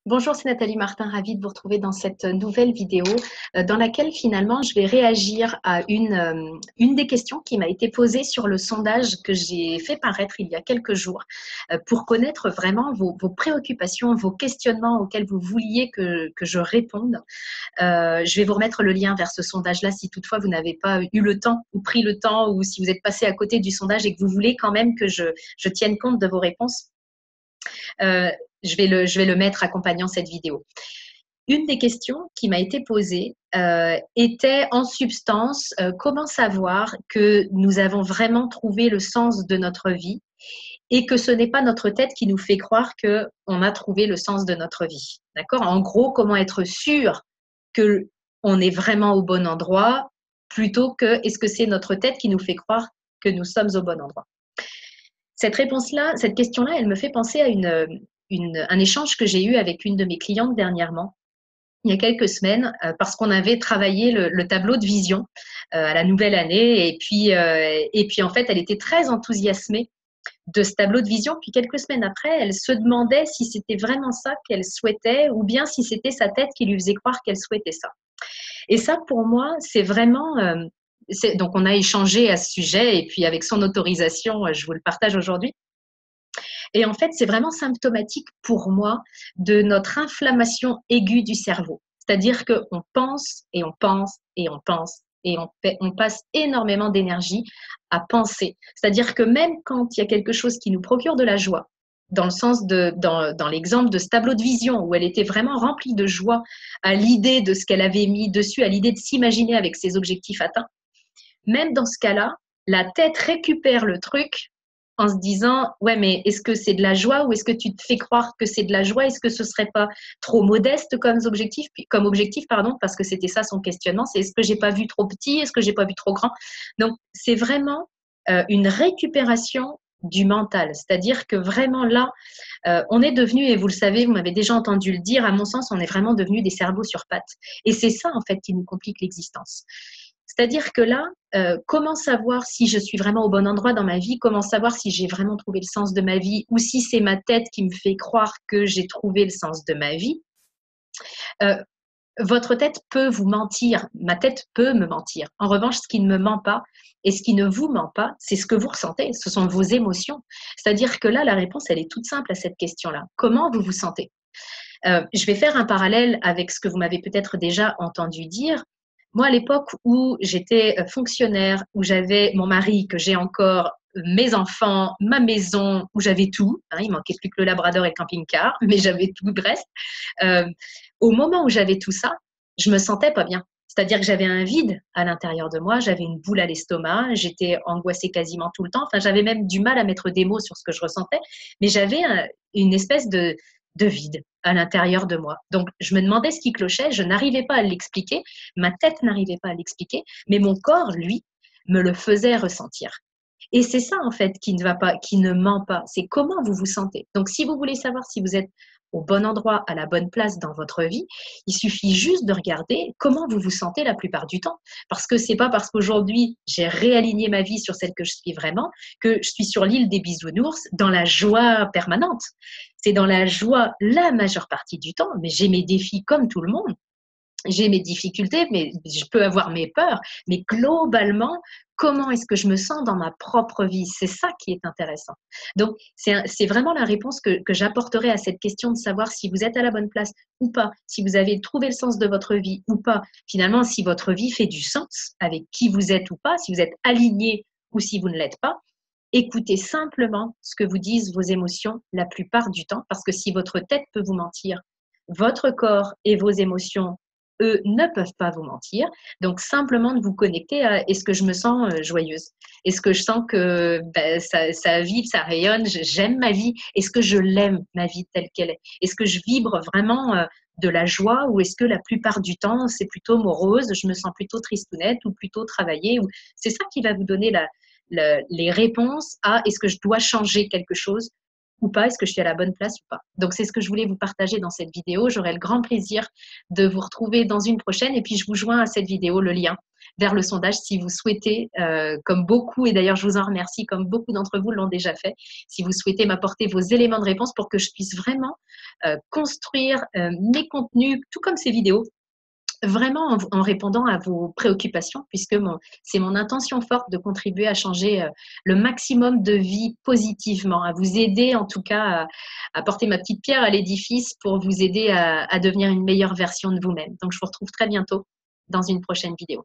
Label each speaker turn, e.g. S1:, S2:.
S1: Bonjour, c'est Nathalie Martin, ravie de vous retrouver dans cette nouvelle vidéo dans laquelle finalement je vais réagir à une des questions qui m'a été posée sur le sondage que j'ai fait paraître il y a quelques jours pour connaître vraiment vos préoccupations, vos questionnements auxquels vous vouliez que je réponde. Je vais vous remettre le lien vers ce sondage-là si toutefois vous n'avez pas eu le temps ou pris le temps ou si vous êtes passé à côté du sondage et que vous voulez quand même que je tienne compte de vos réponses. Je vais le mettre accompagnant cette vidéo. Une des questions qui m'a été posée était en substance comment savoir que nous avons vraiment trouvé le sens de notre vie et que ce n'est pas notre tête qui nous fait croire qu'on a trouvé le sens de notre vie. D'accord ? En gros, comment être sûr qu'on est vraiment au bon endroit plutôt que est-ce que c'est notre tête qui nous fait croire que nous sommes au bon endroit. Cette réponse-là, cette question-là, elle me fait penser à un échange que j'ai eu avec une de mes clientes dernièrement, il y a quelques semaines, parce qu'on avait travaillé le tableau de vision à la nouvelle année. Et puis, en fait, elle était très enthousiasmée de ce tableau de vision. Puis, quelques semaines après, elle se demandait si c'était vraiment ça qu'elle souhaitait ou bien si c'était sa tête qui lui faisait croire qu'elle souhaitait ça. Et ça, pour moi, c'est vraiment… donc, on a échangé à ce sujet et puis avec son autorisation, je vous le partage aujourd'hui. Et en fait, c'est vraiment symptomatique pour moi de notre inflammation aiguë du cerveau. C'est-à-dire qu'on pense et on pense et on pense et on passe énormément d'énergie à penser. C'est-à-dire que même quand il y a quelque chose qui nous procure de la joie, dans le sens dans l'exemple de ce tableau de vision où elle était vraiment remplie de joie à l'idée de ce qu'elle avait mis dessus, à l'idée de s'imaginer avec ses objectifs atteints, même dans ce cas-là, la tête récupère le truc en se disant « Ouais, mais est-ce que c'est de la joie ou est-ce que tu te fais croire que c'est de la joie? Est-ce que ce ne serait pas trop modeste comme objectif, parce que c'était ça son questionnement, c'est est-ce que j'ai pas vu trop petit? Est-ce que j'ai pas vu trop grand? Donc, c'est vraiment une récupération du mental. C'est-à-dire que vraiment là, on est devenu, et vous le savez, vous m'avez déjà entendu le dire, à mon sens, on est vraiment devenu des cerveaux sur pattes. Et c'est ça, en fait, qui nous complique l'existence. C'est-à-dire que là, comment savoir si je suis vraiment au bon endroit dans ma vie? Comment savoir si j'ai vraiment trouvé le sens de ma vie ou si c'est ma tête qui me fait croire que j'ai trouvé le sens de ma vie? Votre tête peut vous mentir, ma tête peut me mentir. En revanche, ce qui ne me ment pas et ce qui ne vous ment pas, c'est ce que vous ressentez, ce sont vos émotions. C'est-à-dire que là, la réponse, elle est toute simple à cette question-là. Comment vous vous sentez? Je vais faire un parallèle avec ce que vous m'avez peut-être déjà entendu dire. Moi, à l'époque où j'étais fonctionnaire, où j'avais mon mari, que j'ai encore, mes enfants, ma maison, où j'avais tout, hein, il manquait plus que le labrador et le camping-car, mais j'avais tout le reste. Euh, Au moment où j'avais tout ça, je me sentais pas bien. C'est-à-dire que j'avais un vide à l'intérieur de moi, j'avais une boule à l'estomac, j'étais angoissée quasiment tout le temps. Enfin, j'avais même du mal à mettre des mots sur ce que je ressentais, mais j'avais une espèce de vide à l'intérieur de moi. Donc, je me demandais ce qui clochait, je n'arrivais pas à l'expliquer, ma tête n'arrivait pas à l'expliquer, mais mon corps, lui, me le faisait ressentir. Et c'est ça, en fait, qui ne va pas, qui ne ment pas. C'est comment vous vous sentez. Donc, si vous voulez savoir si vous êtes au bon endroit, à la bonne place dans votre vie, il suffit juste de regarder comment vous vous sentez la plupart du temps. Parce que c'est pas parce qu'aujourd'hui, j'ai réaligné ma vie sur celle que je suis vraiment que je suis sur l'île des bisounours dans la joie permanente. C'est dans la joie la majeure partie du temps, mais j'ai mes défis comme tout le monde. J'ai mes difficultés, mais je peux avoir mes peurs. Mais globalement, comment est-ce que je me sens dans ma propre vie? C'est ça qui est intéressant. Donc, c'est vraiment la réponse que j'apporterai à cette question de savoir si vous êtes à la bonne place ou pas, si vous avez trouvé le sens de votre vie ou pas. Finalement, si votre vie fait du sens avec qui vous êtes ou pas, si vous êtes aligné ou si vous ne l'êtes pas. Écoutez simplement ce que vous disent vos émotions la plupart du temps, parce que si votre tête peut vous mentir, votre corps et vos émotions, eux, ne peuvent pas vous mentir. Donc, simplement de vous connecter à est-ce que je me sens joyeuse? Est-ce que je sens que ça vibre, ça rayonne, j'aime ma vie? Est-ce que je l'aime, ma vie telle qu'elle est? Est-ce que je vibre vraiment de la joie ou est-ce que la plupart du temps, c'est plutôt morose, je me sens plutôt tristounette ou plutôt travaillée? C'est ça qui va vous donner les réponses à est-ce que je dois changer quelque chose ou pas, est-ce que je suis à la bonne place ou pas. Donc, c'est ce que je voulais vous partager dans cette vidéo. J'aurai le grand plaisir de vous retrouver dans une prochaine. Et puis, je vous joins à cette vidéo le lien vers le sondage si vous souhaitez, comme beaucoup, et d'ailleurs, je vous en remercie, comme beaucoup d'entre vous l'ont déjà fait, si vous souhaitez m'apporter vos éléments de réponse pour que je puisse vraiment construire mes contenus, tout comme ces vidéos, vraiment en répondant à vos préoccupations, puisque c'est mon intention forte de contribuer à changer le maximum de vies positivement, à vous aider en tout cas à porter ma petite pierre à l'édifice pour vous aider à devenir une meilleure version de vous-même. Donc, je vous retrouve très bientôt dans une prochaine vidéo.